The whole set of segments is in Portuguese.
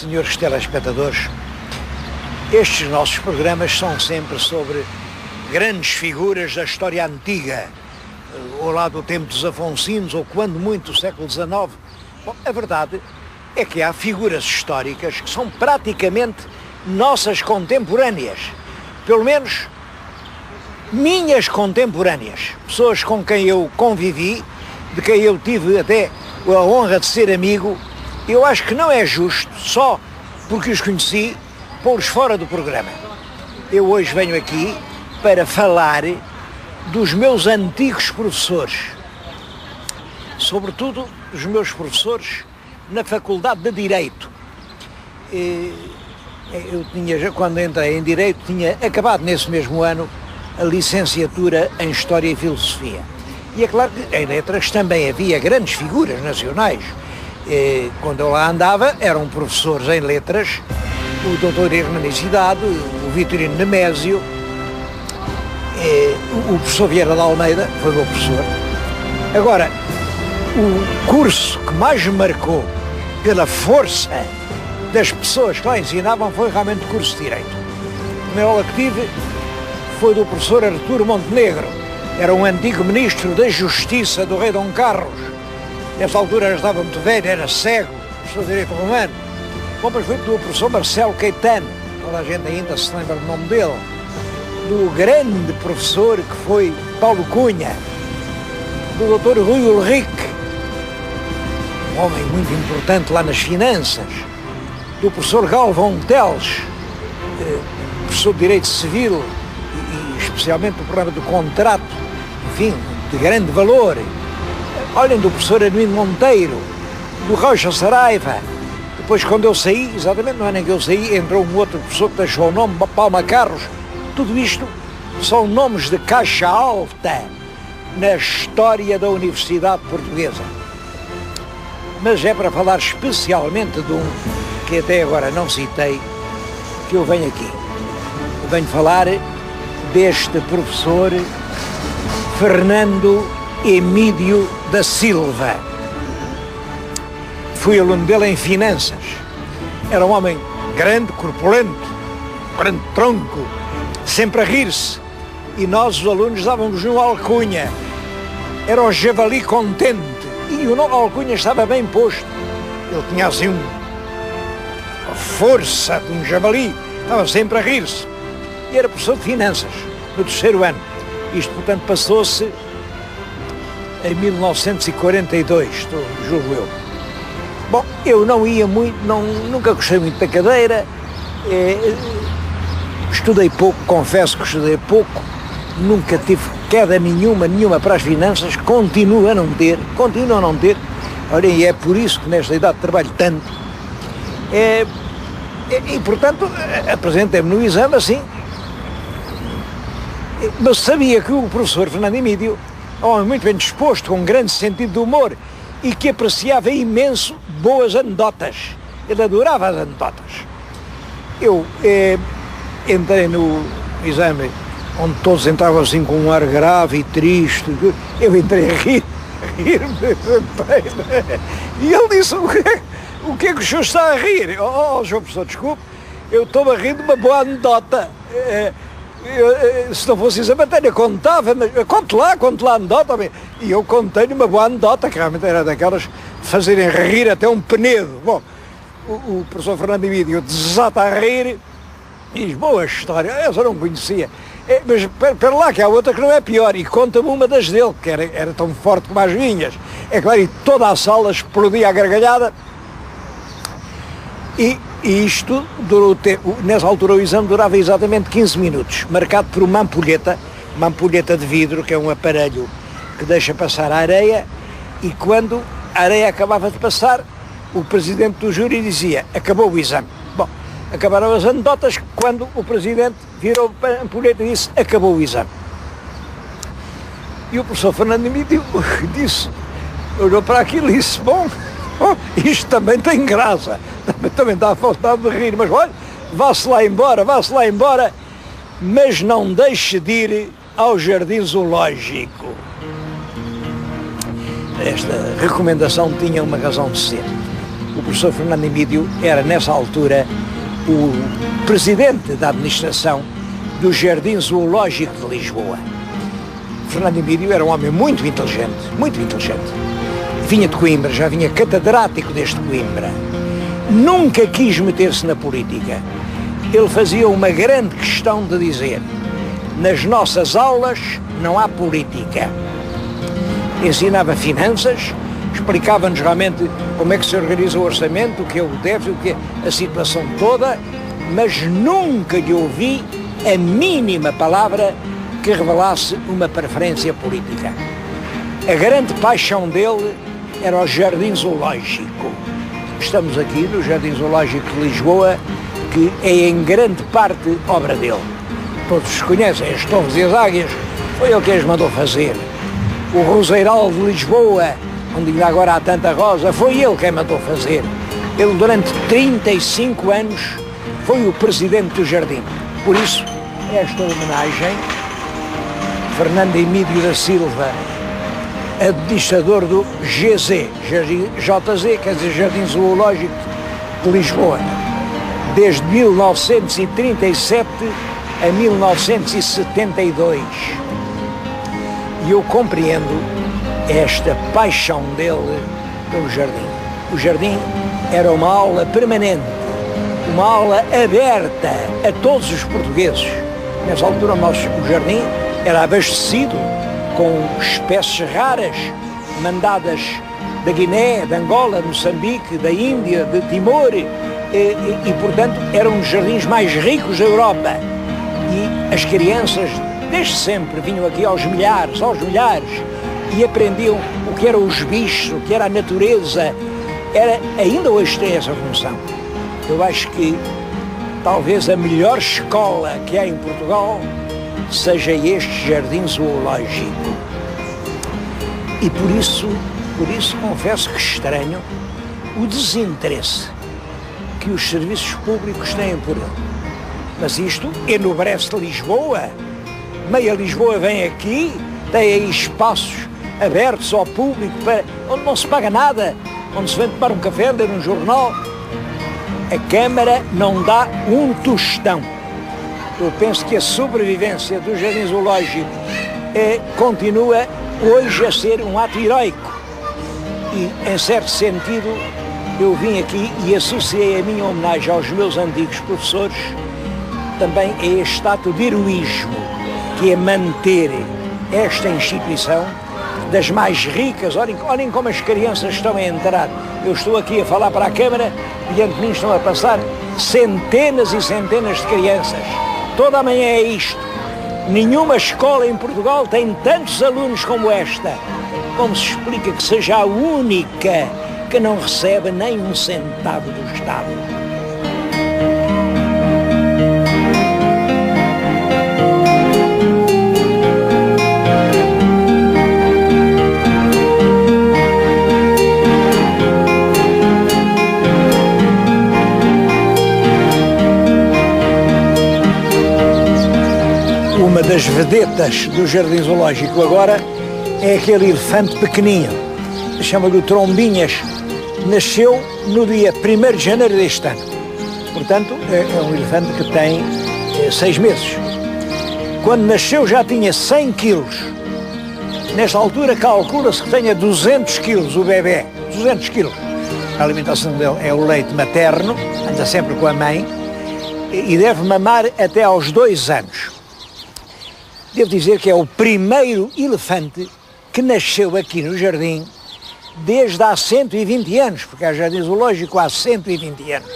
senhores telespectadores, estes nossos programas são sempre sobre grandes figuras da história antiga, ou lá do tempo dos Afonsinos, ou quando muito do século XIX. Bom, a verdade é que há figuras históricas que são praticamente nossas contemporâneas, pelo menos minhas contemporâneas, pessoas com quem eu convivi, de quem eu tive até a honra de ser amigo. Eu acho que não é justo, só porque os conheci, pô-los fora do programa. Eu hoje venho aqui para falar dos meus antigos professores, sobretudo dos meus professores na Faculdade de Direito. Eu tinha, quando entrei em Direito, tinha acabado nesse mesmo ano a licenciatura em História e Filosofia. E é claro que em Letras também havia grandes figuras nacionais. Quando eu lá andava, eram professores em Letras, o Dr. Hermanicidade, o Vitorino Nemésio, o professor Vieira de Almeida, foi meu professor. Agora, o curso que mais me marcou pela força das pessoas que lá ensinavam foi realmente o curso de Direito. A primeira aula que tive foi do professor Arturo Montenegro, era um antigo ministro da Justiça do rei Dom Carlos. Nessa altura já estava muito velho, era cego, professor de Direito Romano. Bom, mas foi do professor Marcelo Caetano, toda a gente ainda se lembra do nome dele, do grande professor que foi Paulo Cunha, do Dr. Rui Ulrich, um homem muito importante lá nas finanças, do professor Galvão Teles, professor de Direito Civil e especialmente do programa do contrato, enfim, de grande valor. Olhem, do professor Armindo Monteiro, do Rocha Saraiva. Depois, quando eu saí, exatamente no ano em que eu saí, entrou um outro professor que deixou o nome, Palma Carros. Tudo isto são nomes de caixa alta na história da Universidade Portuguesa. Mas é para falar especialmente de um que até agora não citei, que eu venho aqui. Eu venho falar deste professor Fernando Emídio da Silva. Fui aluno dele em Finanças. Era um homem grande, corpulento, grande tronco, sempre a rir-se. E nós, os alunos, dávamos um alcunha. Era o javali contente. E o alcunha estava bem posto. Ele tinha assim a força de um javali. Estava sempre a rir-se. E era professor de Finanças, no terceiro ano. Isto, portanto, passou-se em 1942, julgo eu. Bom, eu não ia muito, nunca gostei muito da cadeira, estudei pouco, confesso que estudei pouco, nunca tive queda nenhuma para as finanças, continuo a não ter. Olha, e é por isso que nesta idade trabalho tanto. E portanto, apresentei-me no exame assim. Mas sabia que o professor Fernando Emídio, um homem muito bem disposto, com um grande sentido de humor e que apreciava imenso boas anedotas. Ele adorava as anedotas. Eu entrei no exame onde todos entravam assim com um ar grave e triste. Eu entrei a rir-me. E ele disse, o que é que o senhor está a rir? Oh, senhor professor, desculpe, eu estou a rir de uma boa anedota. Se não fosse isso a matéria, contava, mas conte lá a anedota. E eu contei-lhe uma boa anedota, que realmente era daquelas de fazerem rir até um penedo. Bom, o professor Fernando Emídio desata a rir e diz, boa história, essa eu não conhecia. Mas espera lá, que há outra que não é pior, e conta-me uma das dele, que era tão forte como as minhas. É claro, e toda a sala explodia a gargalhada. E isto durou tempo. Nessa altura o exame durava exatamente 15 minutos, marcado por uma ampulheta de vidro, que é um aparelho que deixa passar a areia, e quando a areia acabava de passar, o presidente do júri dizia, acabou o exame. Bom, acabaram as anedotas quando o presidente virou para a ampulheta e disse, acabou o exame. E o professor Fernando Emídio disse, olhou para aquilo e disse, bom, isto também tem graça, também dá vontade de rir, mas olha, vá-se lá embora, mas não deixe de ir ao Jardim Zoológico. Esta recomendação tinha uma razão de ser. O professor Fernando Emídio era, nessa altura, o presidente da administração do Jardim Zoológico de Lisboa. Fernando Emídio era um homem muito inteligente, muito inteligente. Vinha de Coimbra, já vinha catedrático deste Coimbra. Nunca quis meter-se na política. Ele fazia uma grande questão de dizer: nas nossas aulas não há política. Ensinava finanças, explicava-nos realmente como é que se organiza o orçamento, o que é o déficit, o que é a situação toda, mas nunca lhe ouvi a mínima palavra que revelasse uma preferência política. A grande paixão dele era o Jardim Zoológico. Estamos aqui no Jardim Zoológico de Lisboa, que é em grande parte obra dele. Todos conhecem as torres e as águias, foi ele que as mandou fazer. O Roseiral de Lisboa, onde ainda agora há tanta rosa, foi ele quem mandou fazer. Ele, durante 35 anos, foi o presidente do Jardim. Por isso, esta homenagem, Fernando Emídio da Silva, administrador do GZ, JZ, quer dizer Jardim Zoológico de Lisboa, desde 1937 a 1972. E eu compreendo esta paixão dele pelo jardim. O jardim era uma aula permanente, uma aula aberta a todos os portugueses. Nessa altura o jardim era abastecido com espécies raras, mandadas da Guiné, de Angola, de Moçambique, da Índia, de Timor, e portanto eram um dos jardins mais ricos da Europa. E as crianças, desde sempre, vinham aqui aos milhares, e aprendiam o que eram os bichos, o que era a natureza. Ainda hoje tem essa função. Eu acho que talvez a melhor escola que há em Portugal seja este Jardim Zoológico. E por isso confesso que estranho o desinteresse que os serviços públicos têm por ele. Mas isto enobrece Lisboa. Meia Lisboa vem aqui, tem aí espaços abertos ao público, onde não se paga nada, onde se vem tomar um café, ler um jornal. A Câmara não dá um tostão. Eu penso que a sobrevivência do Jardim Zoológico continua hoje a ser um ato heroico. E, em certo sentido, eu vim aqui e associei a minha homenagem aos meus antigos professores também a este ato de heroísmo, que é manter esta instituição das mais ricas. Olhem como as crianças estão a entrar. Eu estou aqui a falar para a Câmara, diante de mim estão a passar centenas e centenas de crianças. Toda a manhã é isto. Nenhuma escola em Portugal tem tantos alunos como esta. Como se explica que seja a única que não recebe nem um centavo do Estado? Uma das vedetas do Jardim Zoológico agora é aquele elefante pequenino, chama-lhe o Trombinhas. Nasceu no dia 1º de janeiro deste ano. Portanto, é um elefante que tem 6 meses. Quando nasceu já tinha 100 quilos. Nesta altura calcula-se que tenha 200 quilos o bebê. 200 quilos. A alimentação dele é o leite materno, anda sempre com a mãe, e deve mamar até aos 2 anos. Devo dizer que é o primeiro elefante que nasceu aqui no jardim desde há 120 anos, porque há Jardim Zoológico há 120 anos.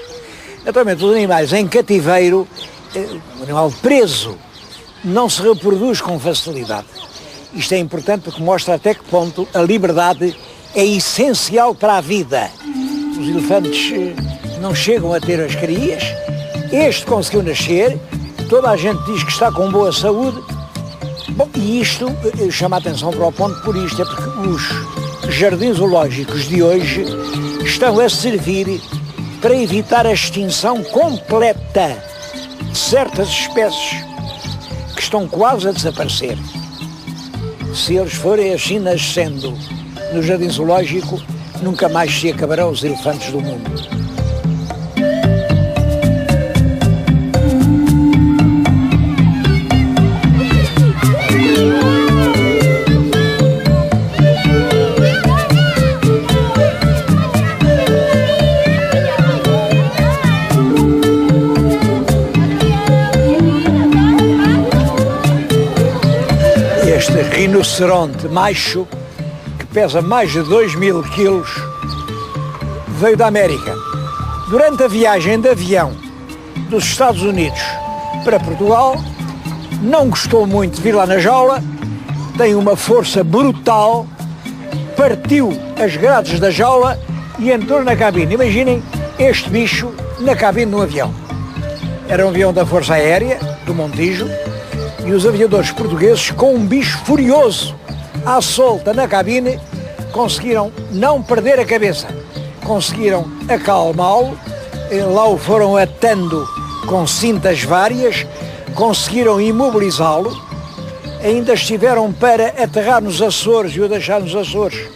Naturalmente, os animais em cativeiro, o animal preso, não se reproduz com facilidade. Isto é importante porque mostra até que ponto a liberdade é essencial para a vida. Os elefantes não chegam a ter as crias. Este conseguiu nascer, toda a gente diz que está com boa saúde. Bom, e isto chama a atenção para o ponto por isto, é porque os jardins zoológicos de hoje estão a servir para evitar a extinção completa de certas espécies que estão quase a se eles forem assim nascendo no jardim zoológico, nunca mais se acabarão os elefantes do mundo. Este rinoceronte macho, que pesa mais de 2.000 quilos, veio da América. Durante a viagem de avião dos Estados Unidos para Portugal, não gostou muito de vir lá na jaula, tem uma força brutal, partiu as grades da jaula e entrou na cabine. Imaginem este bicho na cabine de um avião. Era um avião da Força Aérea, do Montijo, e os aviadores portugueses, com um bicho furioso à solta na cabine, conseguiram não perder a cabeça, conseguiram acalmá-lo, lá o foram atando com cintas várias, conseguiram imobilizá-lo, ainda estiveram para aterrar nos Açores e o deixar nos Açores,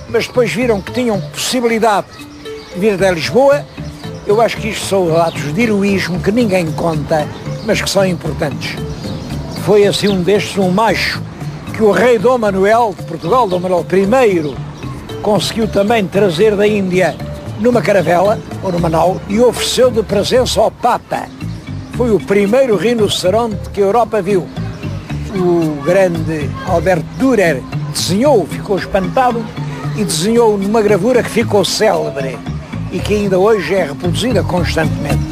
mas depois viram que tinham possibilidade de vir até Lisboa. Eu acho que isto são atos de heroísmo que ninguém conta, mas que são importantes. Foi assim um destes, um macho, que o rei Dom Manuel de Portugal, Dom Manuel I, conseguiu também trazer da Índia numa caravela, ou numa nau, e ofereceu de presença ao Papa. Foi o primeiro rinoceronte que a Europa viu. O grande Alberto Dürer desenhou, ficou espantado, e desenhou numa gravura que ficou célebre e que ainda hoje é reproduzida constantemente.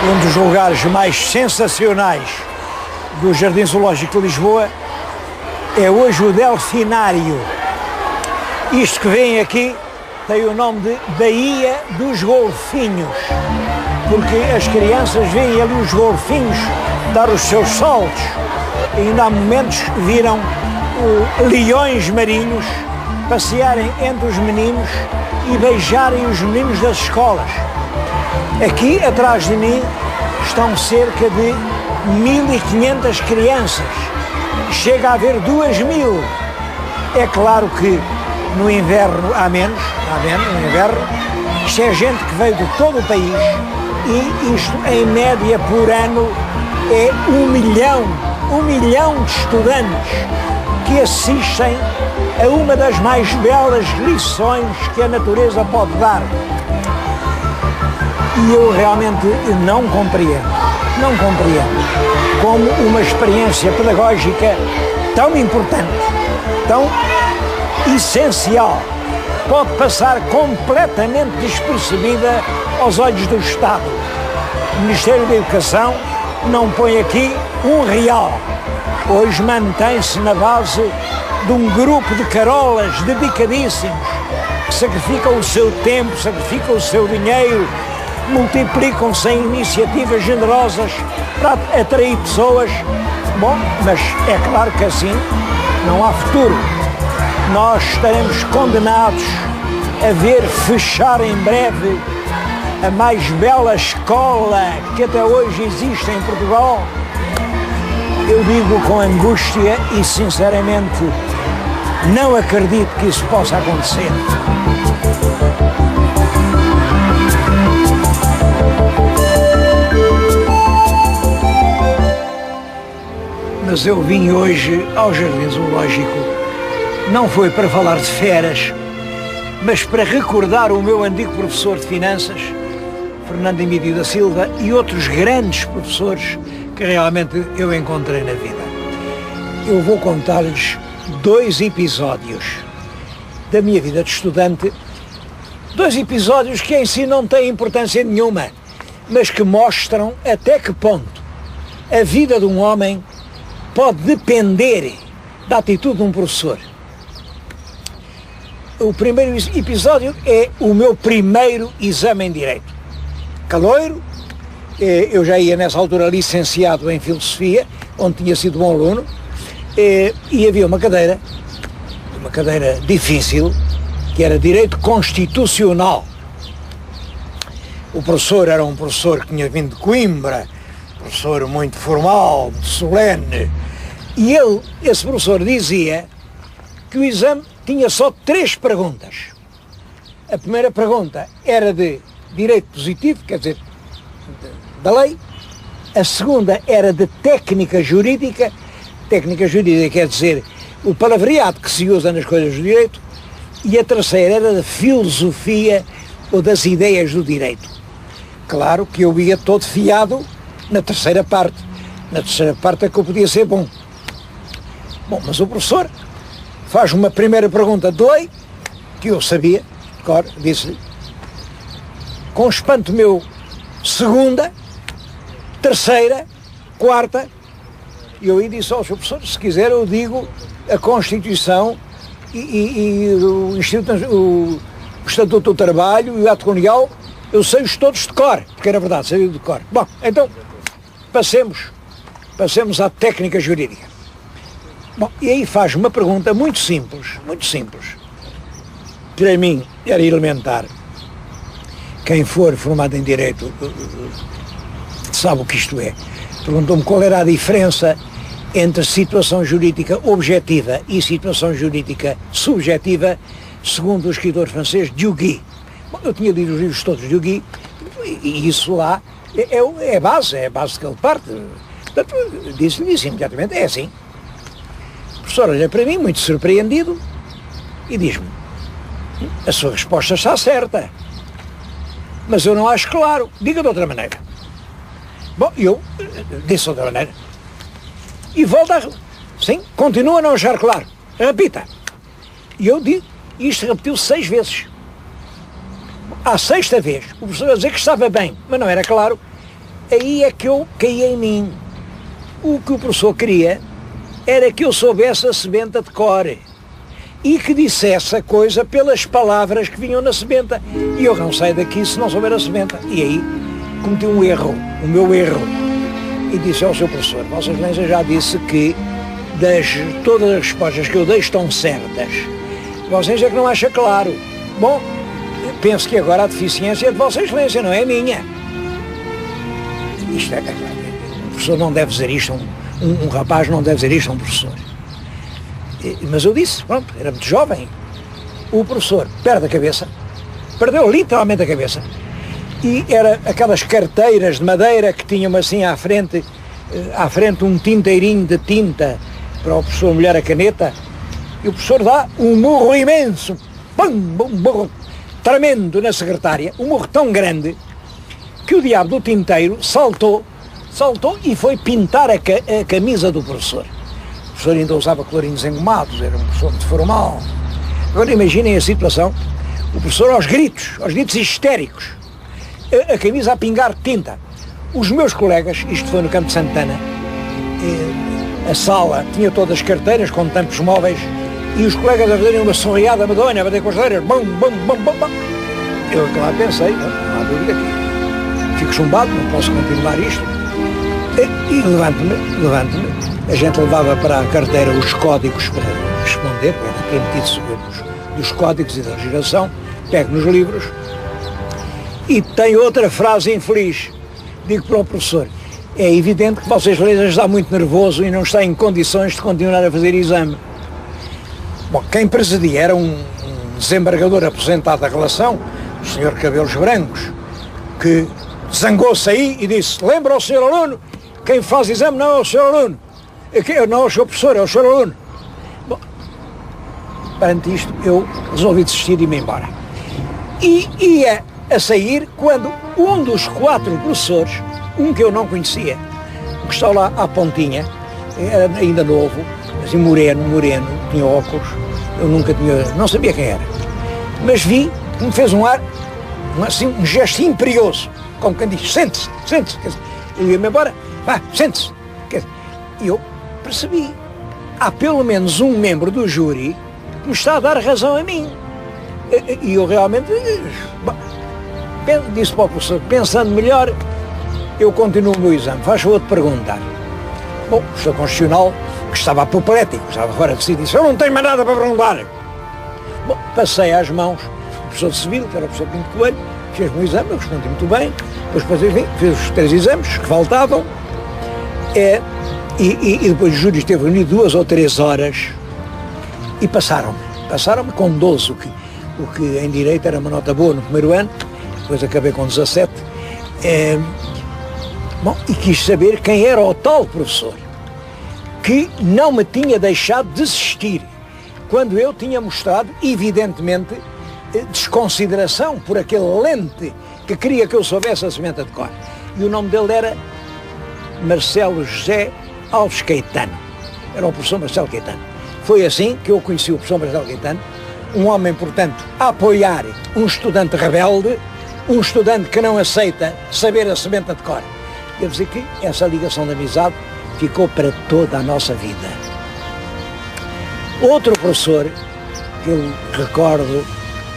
Um dos lugares mais sensacionais do Jardim Zoológico de Lisboa é hoje o Delfinário. Isto que vem aqui tem o nome de Baía dos Golfinhos, porque as crianças veem ali os golfinhos dar os seus saltos. E ainda há momentos viram leões marinhos passearem entre os meninos e beijarem os meninos das escolas. Aqui atrás de mim estão cerca de 1.500 crianças. Chega a haver 2.000. É claro que no inverno há menos no inverno. Isto é gente que veio de todo o país e isto em média por ano é 1 milhão de estudantes que assistem a uma das mais belas lições que a natureza pode dar. E eu realmente não compreendo como uma experiência pedagógica tão importante, tão essencial, pode passar completamente despercebida aos olhos do Estado. O Ministério da Educação não põe aqui R$1. Hoje mantém-se na base de um grupo de carolas dedicadíssimos que sacrificam o seu tempo, sacrificam o seu dinheiro, multiplicam-se em iniciativas generosas para atrair pessoas. Bom, mas é claro que assim não há futuro. Nós estaremos condenados a ver fechar em breve a mais bela escola que até hoje existe em Portugal. Eu digo com angústia e sinceramente não acredito que isso possa acontecer. Mas eu vim hoje ao Jardim Zoológico, não foi para falar de feras, mas para recordar o meu antigo professor de finanças, Fernando Emílio da Silva, e outros grandes professores que realmente eu encontrei na vida. Eu vou contar-lhes 2 episódios da minha vida de estudante, 2 episódios que em si não têm importância nenhuma, mas que mostram até que ponto a vida de um homem pode depender da atitude de um professor. o primeiro episódio é o meu primeiro exame em Direito. Caloiro, eu já ia nessa altura licenciado em Filosofia, onde tinha sido bom aluno, e havia uma cadeira difícil, que era Direito Constitucional. O professor era um professor que tinha vindo de Coimbra, professor muito formal, muito solene, e esse professor dizia que o exame tinha só 3 perguntas. A primeira pergunta era de direito positivo, quer dizer, da lei. A segunda era de técnica jurídica quer dizer o palavreado que se usa nas coisas do direito. E a terceira era de filosofia ou das ideias do direito. Claro que eu ia todo fiado na terceira parte. Na terceira parte é que eu podia ser bom. Bom, mas o professor faz uma primeira pergunta de lei, que eu sabia, claro, disse-lhe, com espanto meu, segunda, terceira, quarta, e eu aí disse ao Sr. Professor, se quiser eu digo a Constituição e o Estatuto do Trabalho e o Ato Colonial, eu sei-os todos de cor, porque era verdade, sabia de cor. Bom, então, passemos à técnica jurídica. Bom, e aí faz uma pergunta muito simples, para mim era elementar. Quem for formado em Direito sabe o que isto é. Perguntou-me qual era a diferença entre situação jurídica objetiva e situação jurídica subjetiva, segundo o escritor francês Duguay. Bom, eu tinha lido os livros todos de Duguay, e isso lá é a base que ele parte. Portanto, disse-lhe imediatamente, é assim. O professor olha para mim, muito surpreendido, e diz-me, a sua resposta está certa, mas eu não acho claro, diga de outra maneira. Bom, eu disse de outra maneira, e volta sim, continua a não achar claro, repita. E eu digo, isto repetiu 6 vezes. À 6ª vez, o professor a dizer que estava bem, mas não era claro, aí é que eu caí em mim. O que o professor queria era que eu soubesse a sebenta de cor e que dissesse a coisa pelas palavras que vinham na sebenta. E eu não saio daqui se não souber a sebenta. E aí cometi um erro, o meu erro. E disse ao seu professor, Vossa Excelência já disse que todas as respostas que eu dei estão certas. Vossa Excelência é que não acha claro. Bom, penso que agora a deficiência é de Vossa Excelência, não é minha. Isto o professor não deve dizer isto, um rapaz não deve dizer isto a um professor. Mas eu disse, pronto, era muito jovem. O professor perde a cabeça, perdeu literalmente a cabeça, e era aquelas carteiras de madeira que tinham assim à frente um tinteirinho de tinta para o professor molhar a caneta, e o professor dá um murro imenso, pum, um murro tremendo na secretária, um murro tão grande que o diabo do tinteiro saltou e foi pintar a camisa do professor. O professor ainda usava colorinhos engomados, era um professor muito formal. Agora imaginem a situação, o professor aos gritos histéricos, a camisa a pingar tinta. Os meus colegas, isto foi no Campo de Santana, a sala tinha todas as carteiras com tampos móveis, e os colegas a fazerem uma sorriada medonha, a bater com as cadeiras, bum, bum, bum, bum, bum. Eu lá pensei, não há dúvida aqui, fico chumbado, não posso continuar isto. E levanto-me, a gente levava para a carteira os códigos para responder, era permitido dos códigos e da legislação, pego nos livros, e tem outra frase infeliz, digo para o professor, é evidente que Vossa Excelência está muito nervoso e não está em condições de continuar a fazer exame. Bom, quem presidia era um desembargador aposentado da relação, o senhor Cabelos Brancos, que zangou-se aí e disse, lembra ao senhor aluno, quem faz exame não é o senhor aluno, não é o senhor professor, é o senhor aluno. Bom, perante isto eu resolvi desistir e ir-me embora. E ia a sair quando um dos 4 professores, um que eu não conhecia, que está lá à pontinha, era ainda novo, assim moreno, tinha óculos, eu não sabia quem era, mas vi que me fez um gesto imperioso, como quem diz, sente-se, eu ia-me embora, vá, sente-se, e eu percebi, há pelo menos um membro do júri que me está a dar razão a mim, E eu realmente disse para o professor, pensando melhor, eu continuo o meu exame, faz favor de perguntar. Bom, o professor constitucional, que estava apoplético, estava fora de si, disse, eu não tenho mais nada para perguntar. Bom, passei às mãos do professor de Civil, que era o professor Pinto Coelho, fez-me o exame, eu respondi muito bem, depois enfim, fez os 3 exames que faltavam, e depois o júri esteve reunido 2 ou 3 horas, e passaram-me com 12, o que em Direito era uma nota boa no primeiro ano, depois acabei com 17, bom, e quis saber quem era o tal professor, que não me tinha deixado desistir, quando eu tinha mostrado, evidentemente, desconsideração por aquele lente que queria que eu soubesse a sementa de cor. E o nome dele era Marcelo José Alves Caetano. Era o professor Marcelo Caetano. Foi assim que eu conheci o professor Marcelo Caetano, um homem, portanto, a apoiar um estudante rebelde, um estudante que não aceita saber a sementa de cor. Devo dizer que essa ligação de amizade ficou para toda a nossa vida. Outro professor que eu recordo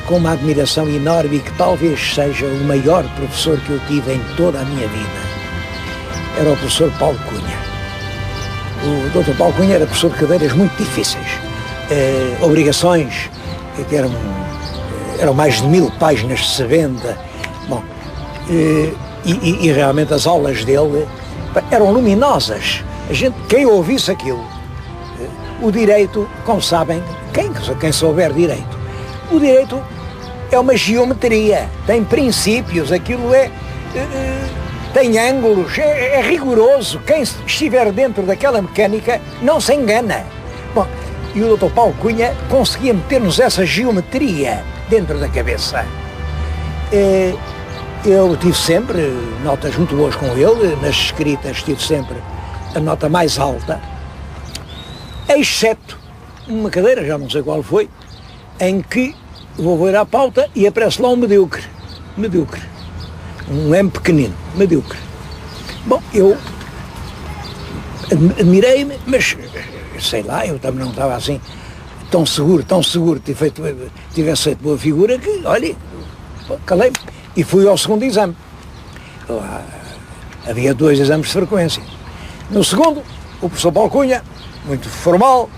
com uma admiração enorme e que talvez seja o maior professor que eu tive em toda a minha vida, era o professor Paulo Cunha. O Dr. Paulo Cunha era professor de cadeiras muito difíceis, obrigações que eram mais de 1000 páginas de sabenda. Bom, e realmente as aulas dele eram luminosas. Quem ouvisse aquilo, o direito, como sabem, quem souber direito, o direito é uma geometria, tem princípios, aquilo tem ângulos, é rigoroso. Quem estiver dentro daquela mecânica não se engana. Bom, e o Dr. Paulo Cunha conseguia meter-nos essa geometria dentro da cabeça. Eu tive sempre notas muito boas com ele, nas escritas tive sempre a nota mais alta, exceto uma cadeira, já não sei qual foi, em que vou ver à pauta e aparece lá um medíocre, um M pequenino, medíocre. Bom, eu admirei-me, mas sei lá, eu também não estava assim tão seguro, tivesse feito boa figura que, olha, calei-me e fui ao segundo exame. Havia 2 exames de frequência. No segundo, o professor Paulo Cunha, muito formal,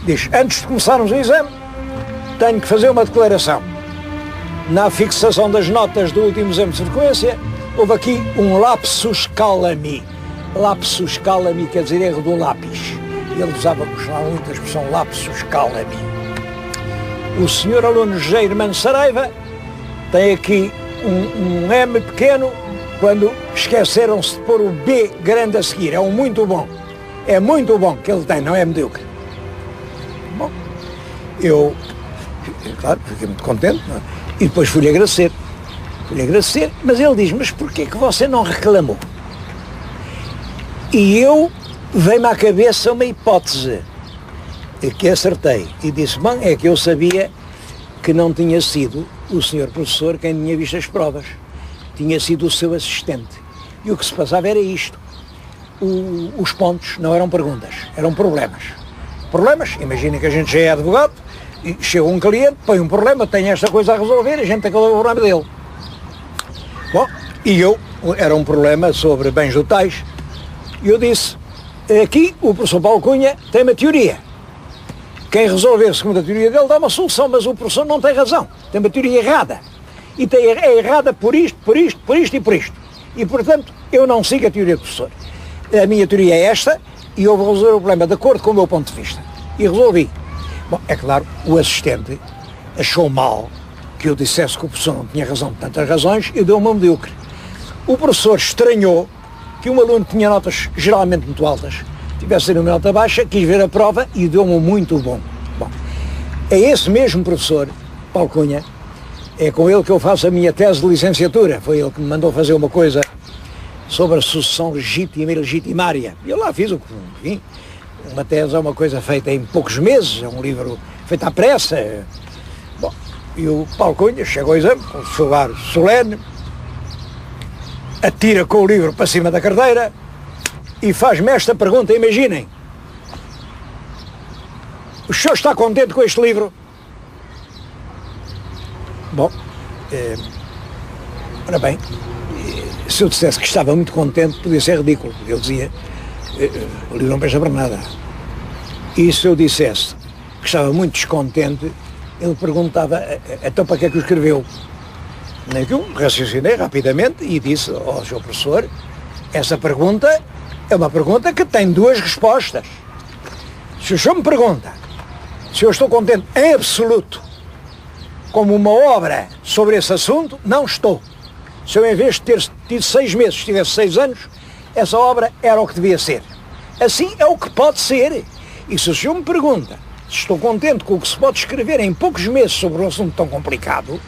diz, antes de começarmos o exame, tenho que fazer uma declaração. Na fixação das notas do último exame de frequência, houve aqui um lapsus calami. Lapsus calami quer dizer erro do lápis. Ele usava muito a expressão lapsus calami. O senhor aluno José Irmão Saraiva tem aqui um M pequeno, quando esqueceram-se de pôr o B grande a seguir. É um muito bom. É muito bom que ele tem, não é medíocre. Bom, eu, claro, fiquei muito contente, não é? E depois fui-lhe agradecer, mas ele diz, mas porquê que você não reclamou? E eu, veio-me à cabeça uma hipótese, que acertei, e disse, bom, é que eu sabia que não tinha sido o senhor professor quem tinha visto as provas, tinha sido o seu assistente. E o que se passava era isto, os pontos não eram perguntas, eram problemas. Problemas, imaginem que a gente já é advogado, e chega um cliente, põe um problema, tem esta coisa a resolver, a gente tem que resolver o problema dele. Bom, e era um problema sobre bens totais, e eu disse, aqui o professor Paulo Cunha tem uma teoria. Quem resolver segundo a teoria dele dá uma solução, mas o professor não tem razão, tem uma teoria errada. E é errada por isto. E, portanto, eu não sigo a teoria do professor. A minha teoria é esta, e eu vou resolver o problema de acordo com o meu ponto de vista. E resolvi. Bom, é claro, o assistente achou mal que eu dissesse que o professor não tinha razão por tantas razões e deu-me um medíocre. O professor estranhou que um aluno tinha notas geralmente muito altas, tivesse uma nota baixa, quis ver a prova e deu-me um muito bom. Bom, é esse mesmo professor, Paulo Cunha, é com ele que eu faço a minha tese de licenciatura. Foi ele que me mandou fazer uma coisa sobre a sucessão legítima e legitimária. E eu lá fiz, enfim, uma tese é uma coisa feita em poucos meses, é um livro feito à pressa. Bom, e o Paulo Cunha chegou ao exame, com o seu ar solene, atira com o livro para cima da carteira e faz-me esta pergunta, imaginem. O senhor está contente com este livro? Bom, ora bem, se eu dissesse que estava muito contente, podia ser ridículo. Eu dizia, o livro não presta para nada. E se eu dissesse que estava muito descontente, ele perguntava, então para que é que o escreveu? Eu raciocinei rapidamente e disse ao seu professor, essa pergunta é uma pergunta que tem duas respostas. Se o senhor me pergunta se eu estou contente em absoluto como uma obra sobre esse assunto, não estou. Se eu, em vez de ter tido 6 meses, tivesse 6 anos, essa obra era o que devia ser. Assim é o que pode ser. E se o senhor me pergunta se estou contente com o que se pode escrever em poucos meses sobre um assunto tão complicado,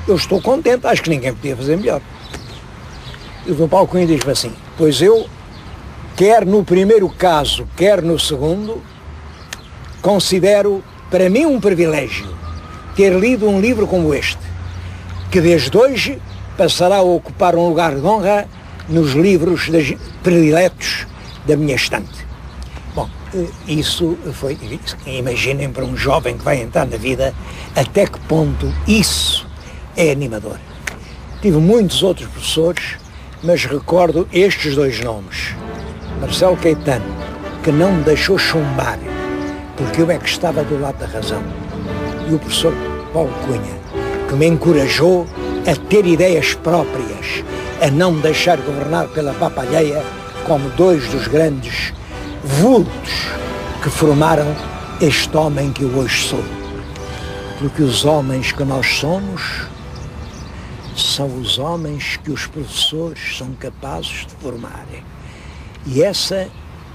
eu estou contente, acho que ninguém podia fazer melhor. E o Dom Paulo Cunha diz-me assim, pois eu, quer no primeiro caso, quer no segundo, considero para mim um privilégio ter lido um livro como este, que desde hoje passará a ocupar um lugar de honra nos livros prediletos da minha estante. Bom, isso foi, imaginem para um jovem que vai entrar na vida, até que ponto isso é animador. Tive muitos outros professores, mas recordo estes 2 nomes. Marcelo Caetano, que não me deixou chumbar, porque eu é que estava do lado da razão. E o professor Paulo Cunha, que me encorajou a ter ideias próprias, a não me deixar governar pela papa alheia, como 2 dos grandes vultos que formaram este homem que eu hoje sou. Porque os homens que nós somos são os homens que os professores são capazes de formar. E essa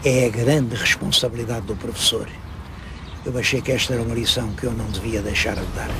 é a grande responsabilidade do professor. Eu achei que esta era uma lição que eu não devia deixar de dar.